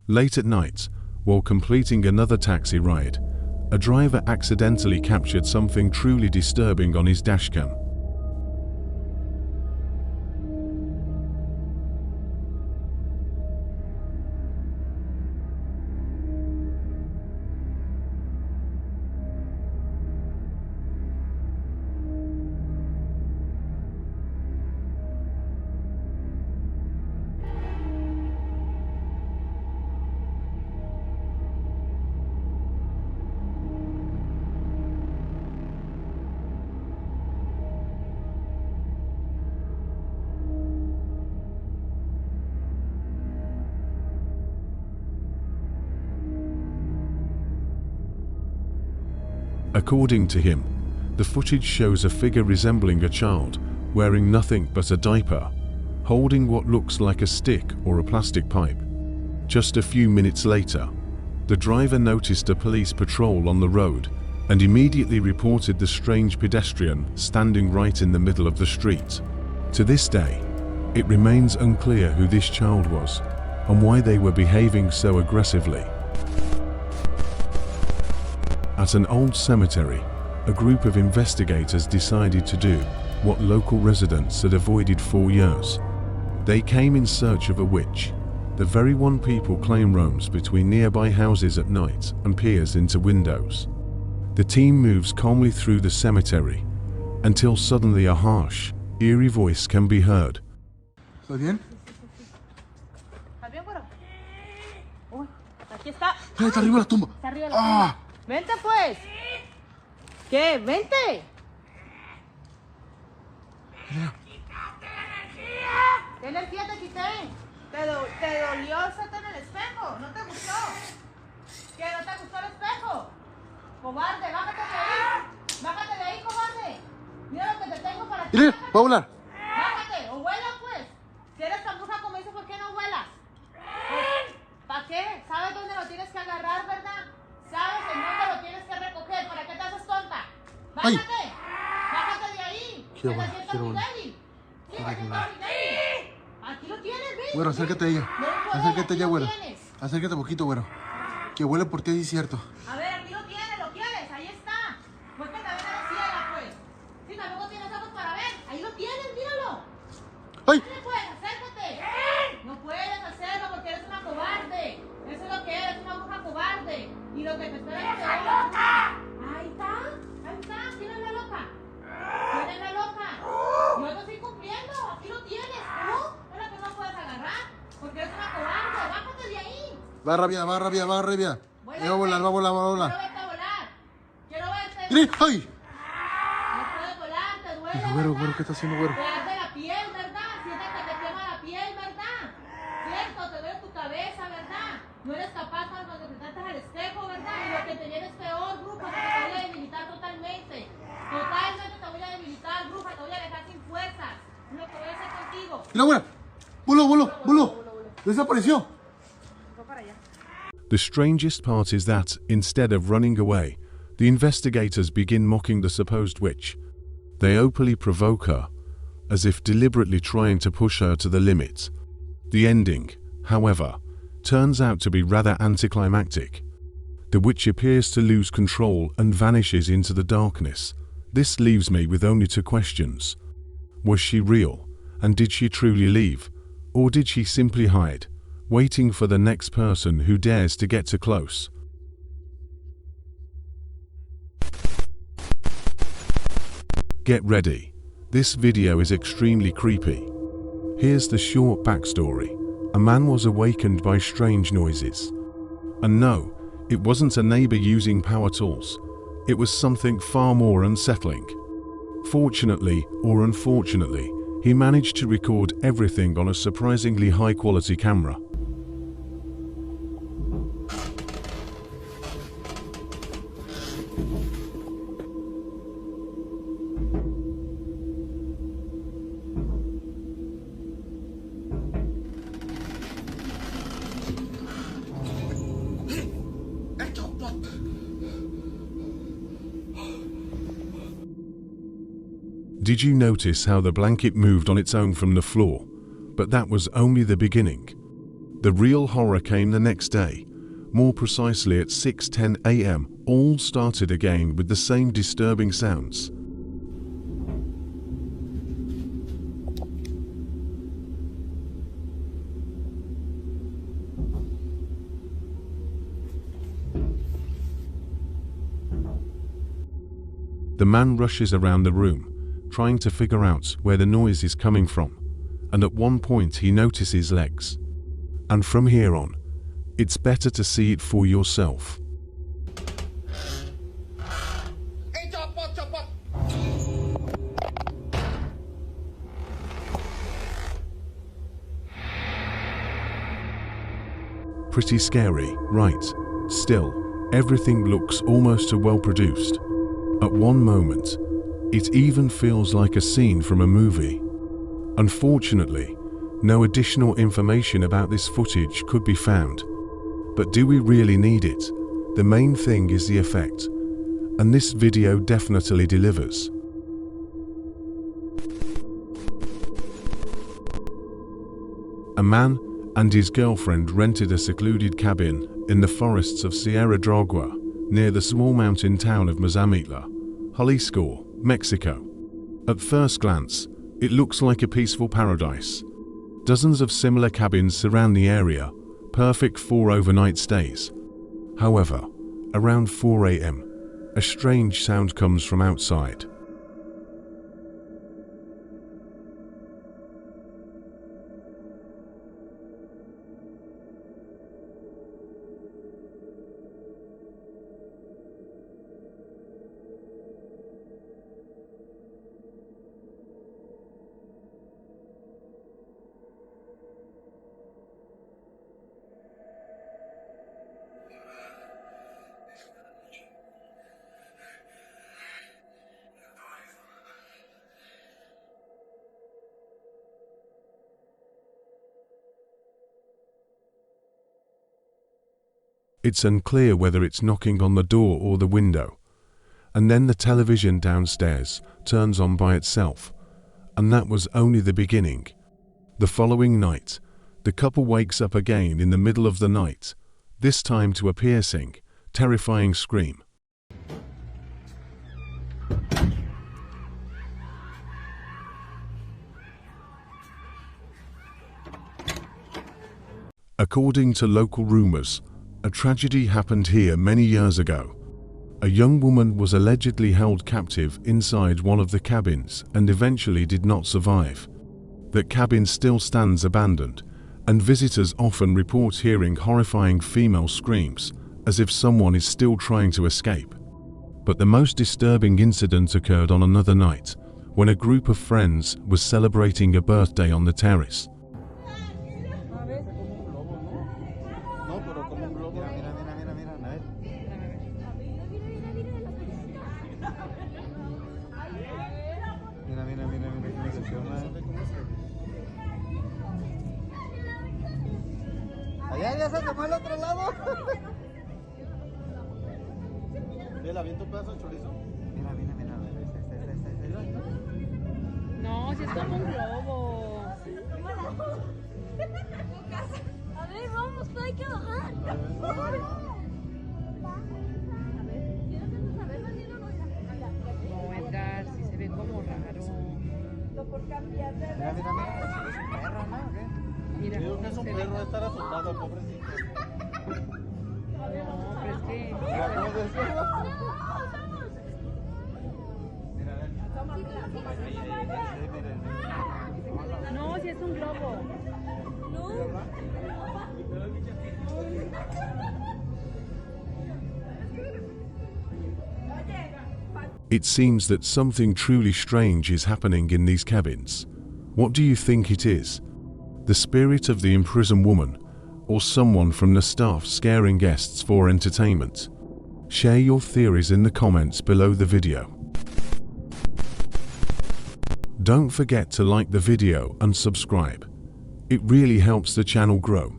Late at night, while completing another taxi ride, a driver accidentally captured something truly disturbing on his dashcam. According to him, the footage shows a figure resembling a child, wearing nothing but a diaper, holding what looks like a stick or a plastic pipe. Just a few minutes later, the driver noticed a police patrol on the road and immediately reported the strange pedestrian standing right in the middle of the street. To this day, it remains unclear who this child was and why they were behaving so aggressively. At an old cemetery, a group of investigators decided to do what local residents had avoided for years. They came in search of a witch, the very one people claim roams between nearby houses at night and peers into windows. The team moves calmly through the cemetery until suddenly a harsh, eerie voice can be heard. ¿Estás bien? ¿Estás bien, güero? Uy, aquí está. Está arriba de la tumba. Está arriba de la tumba. Vente, pues. ¿Qué? Vente. ¿Qué energía te quité? ¿Te dolió hacerte en el espejo? ¿No te gustó? ¿Qué? ¿No te gustó el espejo? Cobarde, bájate de ahí. Bájate de ahí, cobarde. Mira lo que te tengo para ti. Mire, va a volar. Bájate, o vuela, pues. Si eres tan bruja como dices, ¿por qué no vuelas? ¿Para qué? ¿Sabes dónde lo tienes que agarrar, verdad? ¿Sabes en dónde lo tienes que recoger? ¿Para qué te haces tonta? ¡Bájate! Ay. ¡Bájate de ahí! Quiero ¡Que te volar, sientas quiero muy volar. débil! ¡Sí, te sientas muy débil! Aquí lo tienes, ¿ves? Güero, acércate a ella. No hay poder, Acércate aquí ya, lo güero. tienes. Acércate poquito, güero. Que huele por ti, es cierto. A ver, aquí lo tienes, lo quieres, ahí está. Pues que también eres ciega, pues. Si tampoco tienes ojos para ver, ahí lo tienes, míralo. ¡Ay! Dale, pues, acércate. No puedes hacerlo porque eres una cobarde. Eso es lo que eres, una bruja cobarde. Y lo que te espera es peor. Ahí está, tienes la loca. Tienes la loca. Yo te estoy cumpliendo, aquí lo tienes. ¿No? Es lo que no puedes agarrar, porque eres una cobarde. Bájate de ahí. Va rápida, va rápida, va rápida. Vuélate. Va a volar, va a volar, va a volar. Quiero verte volar. Quiero verte. Mire, ¡ay! No puedes volar, te duele. Güero, güero, ¿verdad? ¿qué está haciendo, güero? Te arde la piel, ¿verdad? Sientes que te quema la piel, ¿verdad? Cierto, te duele tu cabeza, ¿verdad? No eres capaz cuando te tratas al espejo, ¿verdad? Y lo que te viene es peor, bruja, porque te voy a debilitar totalmente. Totalmente te voy a debilitar, bruja, te voy a dejar sin fuerzas. Es lo que voy a hacer contigo. Mira, güera. Voló, voló, voló. Desapareció. Fue para allá. The strangest part is that, instead of running away, the investigators begin mocking the supposed witch. They openly provoke her, as if deliberately trying to push her to the limit. The ending, however, turns out to be rather anticlimactic. The witch appears to lose control and vanishes into the darkness. This leaves me with only two questions. Was she real, and did she truly leave? Or did she simply hide, waiting for the next person who dares to get too close? Get ready. This video is extremely creepy. Here's the short backstory. A man was awakened by strange noises. And no, it wasn't a neighbor using power tools. It was something far more unsettling. Fortunately or unfortunately, he managed to record everything on a surprisingly high-quality camera. Did you notice how the blanket moved on its own from the floor? But that was only the beginning. The real horror came the next day, more precisely at 6:10 a.m. All started again with the same disturbing sounds. The man rushes around the room, trying to figure out where the noise is coming from, and at one point he notices legs. And from here on, it's better to see it for yourself. Pretty scary, right? Still, everything looks almost too well produced. At one moment, it even feels like a scene from a movie. Unfortunately, no additional information about this footage could be found. But do we really need it? The main thing is the effect, and this video definitely delivers. A man and his girlfriend rented a secluded cabin in the forests of Sierra Dragua, near the small mountain town of Mazamitla, Jalisco, Mexico. At first glance, it looks like a peaceful paradise. Dozens of similar cabins surround the area, perfect for overnight stays. However, around 4 a.m., a strange sound comes from outside. It's unclear whether it's knocking on the door or the window. And then the television downstairs turns on by itself. And that was only the beginning. The following night, the couple wakes up again in the middle of the night, this time to a piercing, terrifying scream. According to local rumors, a tragedy happened here many years ago. A young woman was allegedly held captive inside one of the cabins and eventually did not survive. That cabin still stands abandoned, and visitors often report hearing horrifying female screams, as if someone is still trying to escape. But the most disturbing incident occurred on another night, when a group of friends was celebrating a birthday on the terrace. Allá ya se tomó el otro lado. Mira, avienta un pedazo de chorizo. Mira, mira. No, si es como un globo. A ver, vamos, pero hay que bajar. No, Edgar, si se ve como raro. Por cambiar de Mira, es un perro, ¿no? ¿Qué? Mira, Digo que es un perro, estar asustado, pobrecito. no, pero es que... Mira, ¿cómo decía? No, si es un globo. It seems that something truly strange is happening in these cabins. What do you think it is? The spirit of the imprisoned woman, or someone from the staff scaring guests for entertainment? Share your theories in the comments below the video. Don't forget to like the video and subscribe. It really helps the channel grow.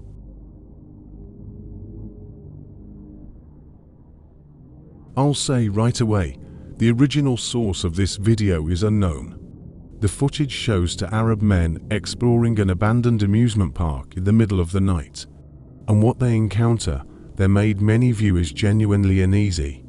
I'll say right away, the original source of this video is unknown. The footage shows two Arab men exploring an abandoned amusement park in the middle of the night. and what they encounter that made many viewers genuinely uneasy.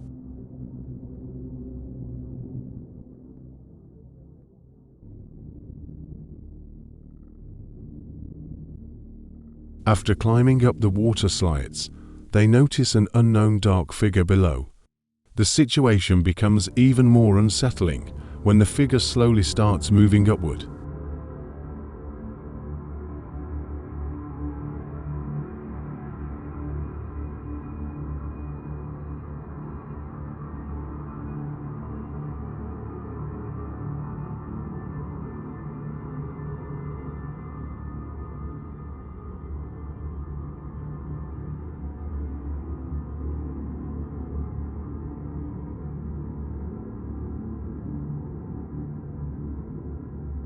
After climbing up the water slides, they notice an unknown dark figure below. The situation becomes even more unsettling when the figure slowly starts moving upward.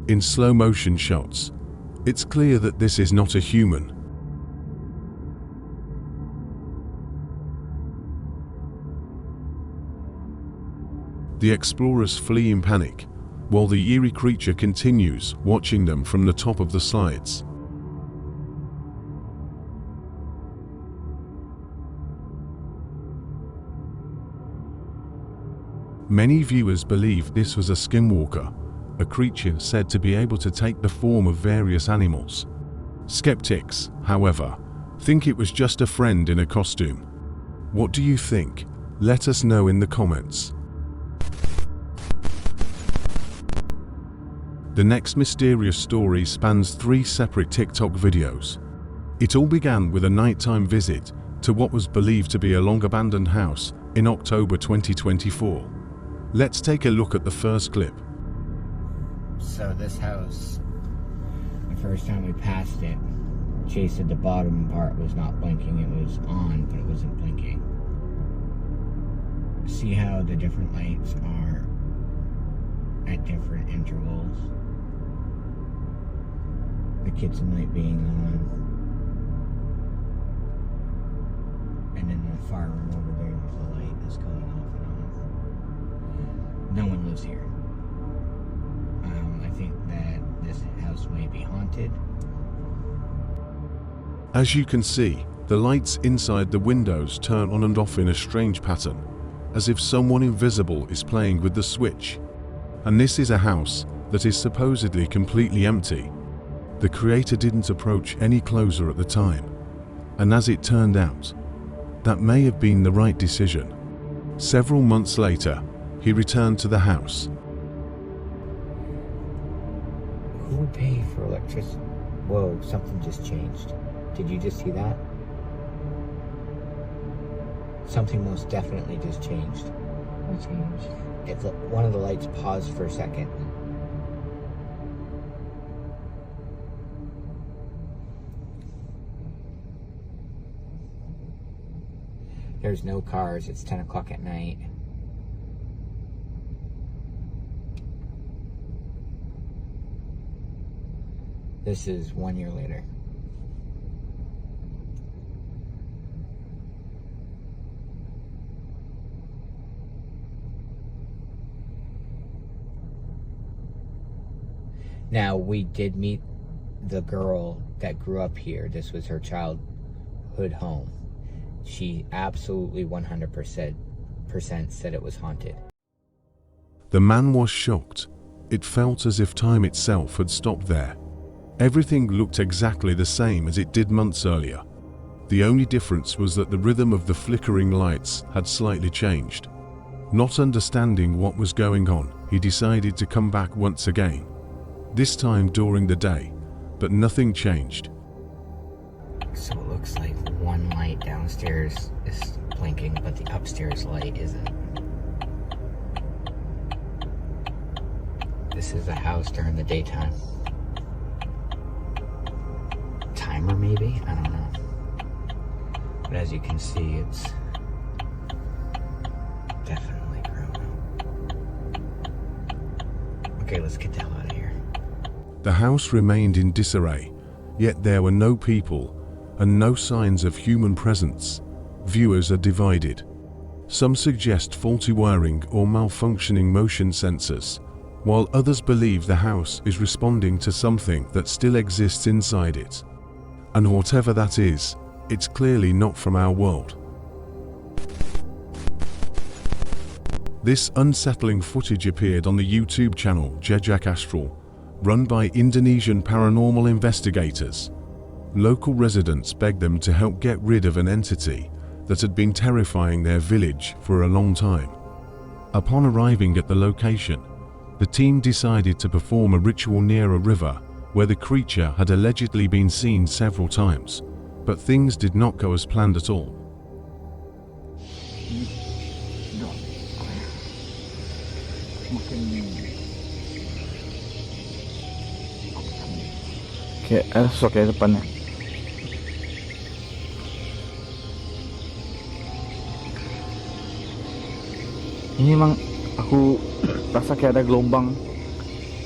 In slow motion shots, it's clear that this is not a human. The explorers flee in panic, while the eerie creature continues watching them from the top of the slides. Many viewers believe this was a skinwalker, a creature said to be able to take the form of various animals. Skeptics, however, think it was just a friend in a costume. What do you think? Let us know in the comments. The next mysterious story spans 3 separate TikTok videos. It all began with a nighttime visit to what was believed to be a long-abandoned house in October 2024. Let's take a look at the first clip. So this house, the first time we passed it, Chase said the bottom part was not blinking. It was on, but it wasn't blinking. See how the different lights are at different intervals? The kitchen light being on. And then the fire room over there, there's a light that's going off and on. No one lives here. I think that this house may be haunted. As you can see, the lights inside the windows turn on and off in a strange pattern, as if someone invisible is playing with the switch. And this is a house that is supposedly completely empty. The creator didn't approach any closer at the time, and as it turned out, that may have been the right decision. Several months later, he returned to the house. Who would pay for electricity? Whoa, something just changed. Did you just see that? Something most definitely just changed. What changed? One of the lights paused for a second. There's no cars. It's 10 o'clock at night. This is 1 year later. Now, we did meet the girl that grew up here. This was her childhood home. She absolutely 100% said it was haunted. The man was shocked. It felt as if time itself had stopped there. Everything looked exactly the same as it did months earlier. The only difference was that the rhythm of the flickering lights had slightly changed. Not understanding what was going on, he decided to come back once again. This time during the day, but nothing changed. So it looks like one light downstairs is blinking, but the upstairs light isn't. This is a house during the daytime. Timer maybe? I don't know. But as you can see, it's definitely grown up. Okay, let's get the hell out of here. The house remained in disarray, yet there were no people and no signs of human presence. Viewers are divided. Some suggest faulty wiring or malfunctioning motion sensors, while others believe the house is responding to something that still exists inside it. And whatever that is, It's clearly not from our world. This unsettling footage appeared on the YouTube channel Jejak Astral, run by Indonesian paranormal investigators. Local residents begged them to help get rid of an entity that had been terrifying their village for a long time. Upon arriving at the location, the team decided to perform a ritual near a river where the creature had allegedly been seen several times, but things did not go as planned at all. Kayak ada sosok ya depannya. Ini emang aku rasa kayak ada gelombang.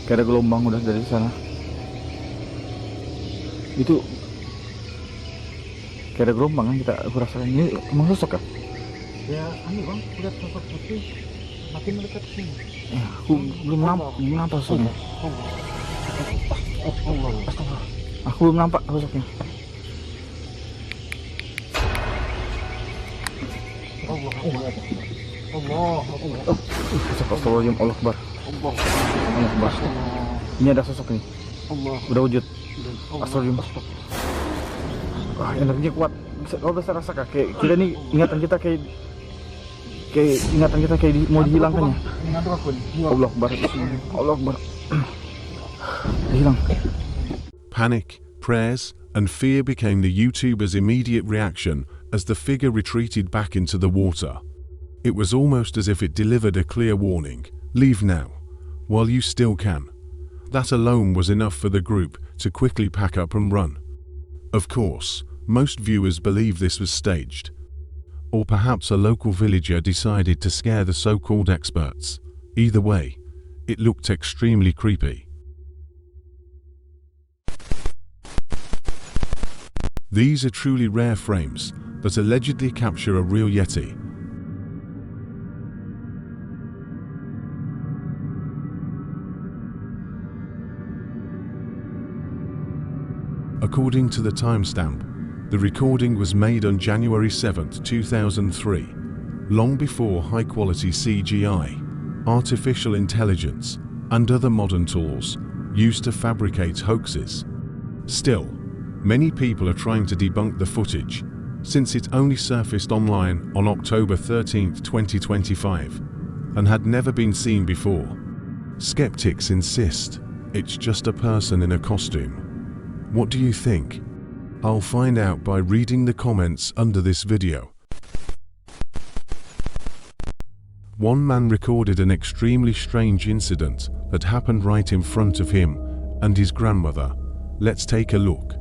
Kayak ada gelombang udah dari sana. Itu kayak ada gelombang kan aku rasakan. Ini emang sosok kah? Ya, aneh bang, lihat sosok putih makin mendekat sini. Aku belum nampak sosoknya. Aku belum nampak sosoknya. Astagfirullahaladzim, Allah Akbar. Allah Akbar. Ini ada sosok nih. Udah wujud. Astagfirullahaladzim. Wah, energinya kuat. Kau bisa rasakan kayak kita nih ingatan kita kayak mau dihilangkannya. Allah Akbar. Allah Akbar. Hilang. Panic, prayers, and fear became the YouTuber's immediate reaction as the figure retreated back into the water. It was almost as if it delivered a clear warning, leave now, while you still can. That alone was enough for the group to quickly pack up and run. Of course, most viewers believe this was staged. Or perhaps a local villager decided to scare the so-called experts. Either way, it looked extremely creepy. These are truly rare frames that allegedly capture a real Yeti. According to the timestamp, the recording was made on January 7, 2003, long before high-quality CGI, artificial intelligence, and other modern tools used to fabricate hoaxes. Still, many people are trying to debunk the footage, since it only surfaced online on October 13, 2025, and had never been seen before. Skeptics insist it's just a person in a costume. What do you think? I'll find out by reading the comments under this video. One man recorded an extremely strange incident that happened right in front of him and his grandmother. Let's take a look.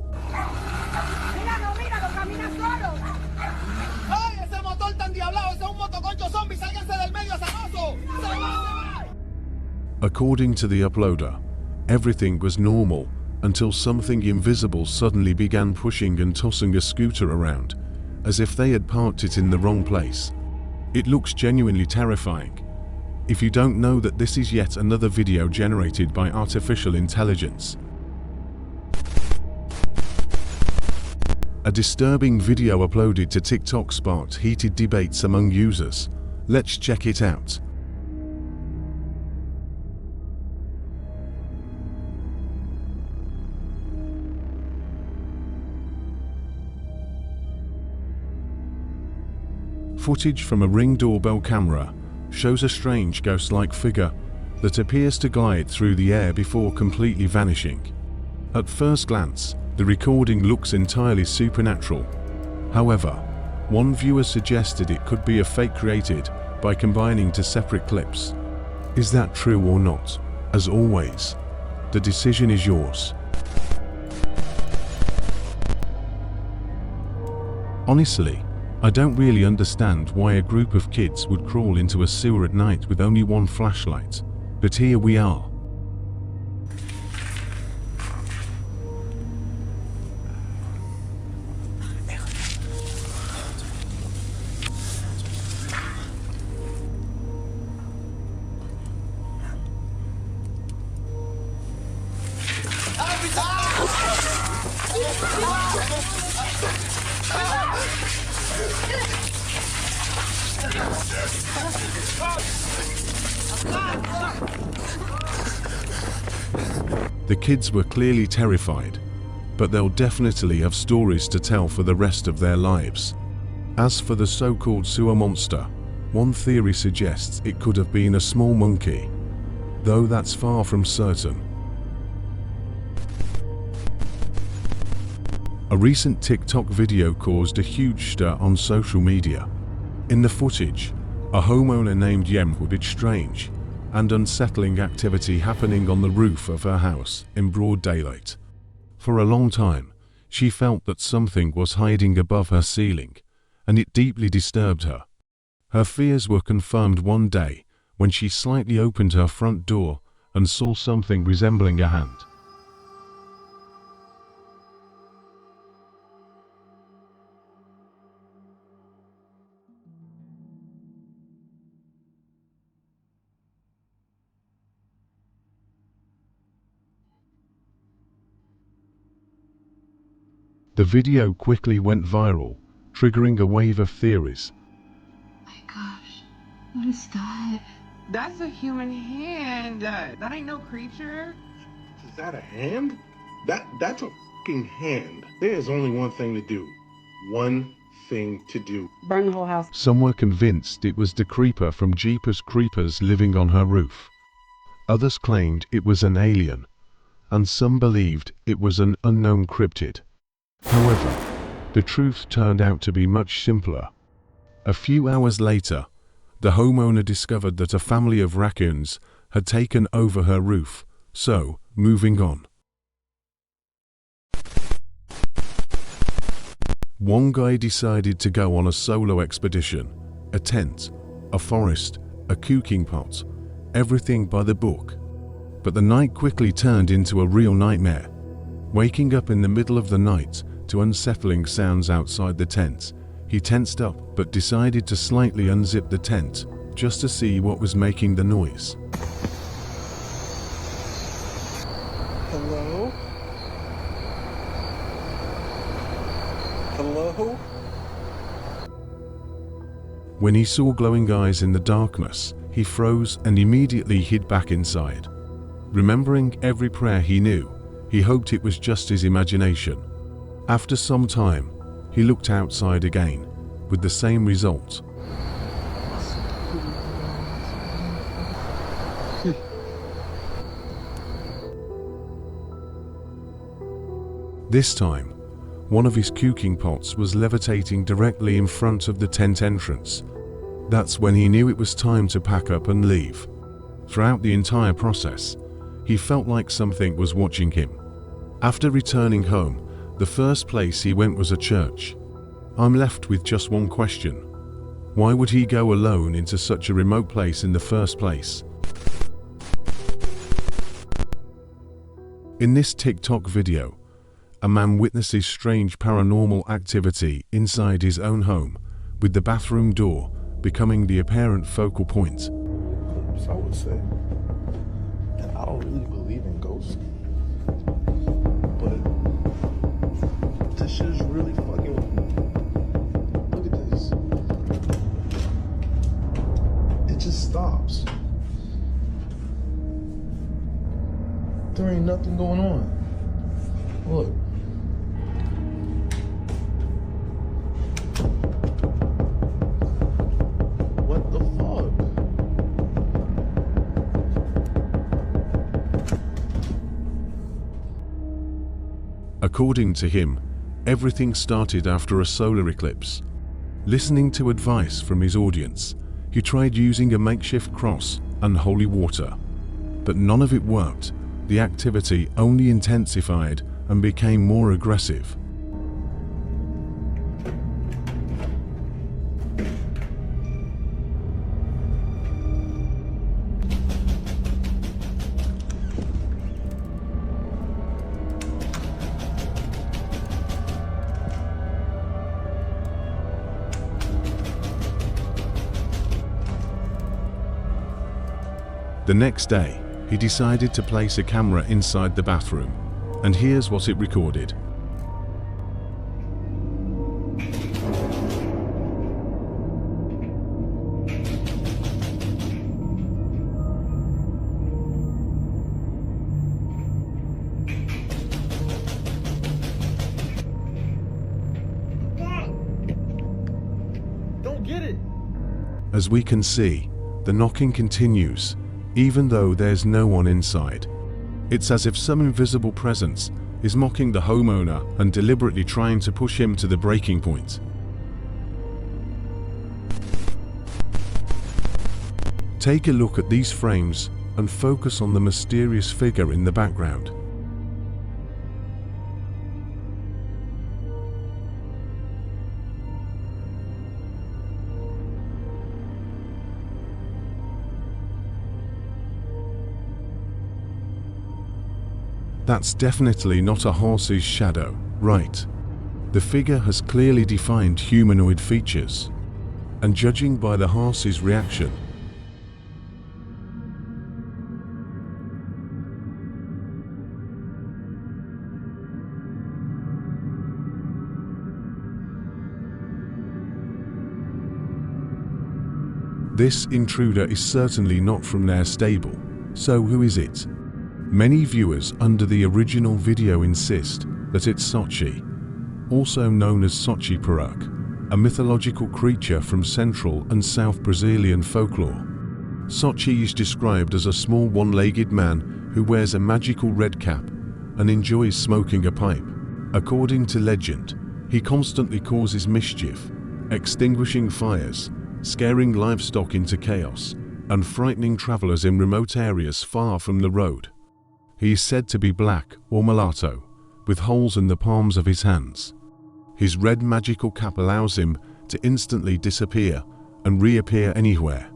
According to the uploader, everything was normal until something invisible suddenly began pushing and tossing a scooter around, as if they had parked it in the wrong place. It looks genuinely terrifying. If you don't know that this is yet another video generated by artificial intelligence. A disturbing video uploaded to TikTok sparked heated debates among users. Let's check it out. Footage from a Ring doorbell camera shows a strange ghost-like figure that appears to glide through the air before completely vanishing. At first glance, the recording looks entirely supernatural. However, one viewer suggested it could be a fake created by combining two separate clips. Is that true or not? As always, the decision is yours. Honestly, I don't really understand why a group of kids would crawl into a sewer at night with only one flashlight, but here we are. The kids were clearly terrified, but they'll definitely have stories to tell for the rest of their lives. As for the so-called sewer monster, one theory suggests it could have been a small monkey, though that's far from certain. A recent TikTok video caused a huge stir on social media. In the footage, a homeowner named Yem reported strange and unsettling activity happening on the roof of her house in broad daylight. For a long time, she felt that something was hiding above her ceiling, and it deeply disturbed her. Her fears were confirmed one day when she slightly opened her front door and saw something resembling a hand. The video quickly went viral, triggering a wave of theories. My gosh, what is that? That's a human hand. That ain't no creature. Is that a hand? That's a fucking hand. There's only one thing to do. One thing to do. Burn the whole house. Some were convinced it was the creeper from Jeepers Creepers living on her roof. Others claimed it was an alien, and some believed it was an unknown cryptid. However, the truth turned out to be much simpler. A few hours later, the homeowner discovered that a family of raccoons had taken over her roof, so, moving on. One guy decided to go on a solo expedition, a tent, a forest, a cooking pot, everything by the book. But the night quickly turned into a real nightmare. Waking up in the middle of the night to unsettling sounds outside the tent, he tensed up but decided to slightly unzip the tent just to see what was making the noise. Hello? Hello? When he saw glowing eyes in the darkness, he froze and immediately hid back inside. Remembering every prayer he knew, he hoped it was just his imagination. After some time, he looked outside again, with the same result. This time, one of his cooking pots was levitating directly in front of the tent entrance. That's when he knew it was time to pack up and leave. Throughout the entire process, he felt like something was watching him. After returning home, the first place he went was a church. I'm left with just one question. Why would he go alone into such a remote place in the first place? In this TikTok video, a man witnesses strange paranormal activity inside his own home, with the bathroom door becoming the apparent focal point. So I would say that I don't really believe in ghosts, but this shit is really fucking with me. Look at this. It just stops. There ain't nothing going on. Look. What the fuck? According to him, everything started after a solar eclipse. Listening to advice from his audience, he tried using a makeshift cross and holy water. But none of it worked. The activity only intensified and became more aggressive. The next day, he decided to place a camera inside the bathroom, and here's what it recorded. get it. As we can see, the knocking continues, even though there's no one inside. It's as if some invisible presence is mocking the homeowner and deliberately trying to push him to the breaking point. Take a look at these frames and focus on the mysterious figure in the background. That's definitely not a horse's shadow, right? The figure has clearly defined humanoid features. And judging by the horse's reaction, this intruder is certainly not from their stable. So who is it? Many viewers under the original video insist that it's Sochi, also known as Sochi Peruk, a mythological creature from Central and South Brazilian folklore. Sochi is described as a small one-legged man who wears a magical red cap and enjoys smoking a pipe. According to legend, he constantly causes mischief, extinguishing fires, scaring livestock into chaos, and frightening travelers in remote areas far from the road. He is said to be black or mulatto, with holes in the palms of his hands. His red magical cap allows him to instantly disappear and reappear anywhere.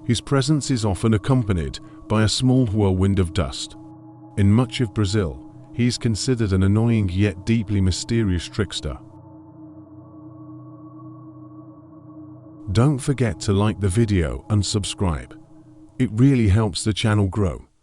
His presence is often accompanied by a small whirlwind of dust. In much of Brazil, he is considered an annoying yet deeply mysterious trickster. Don't forget to like the video and subscribe. It really helps the channel grow.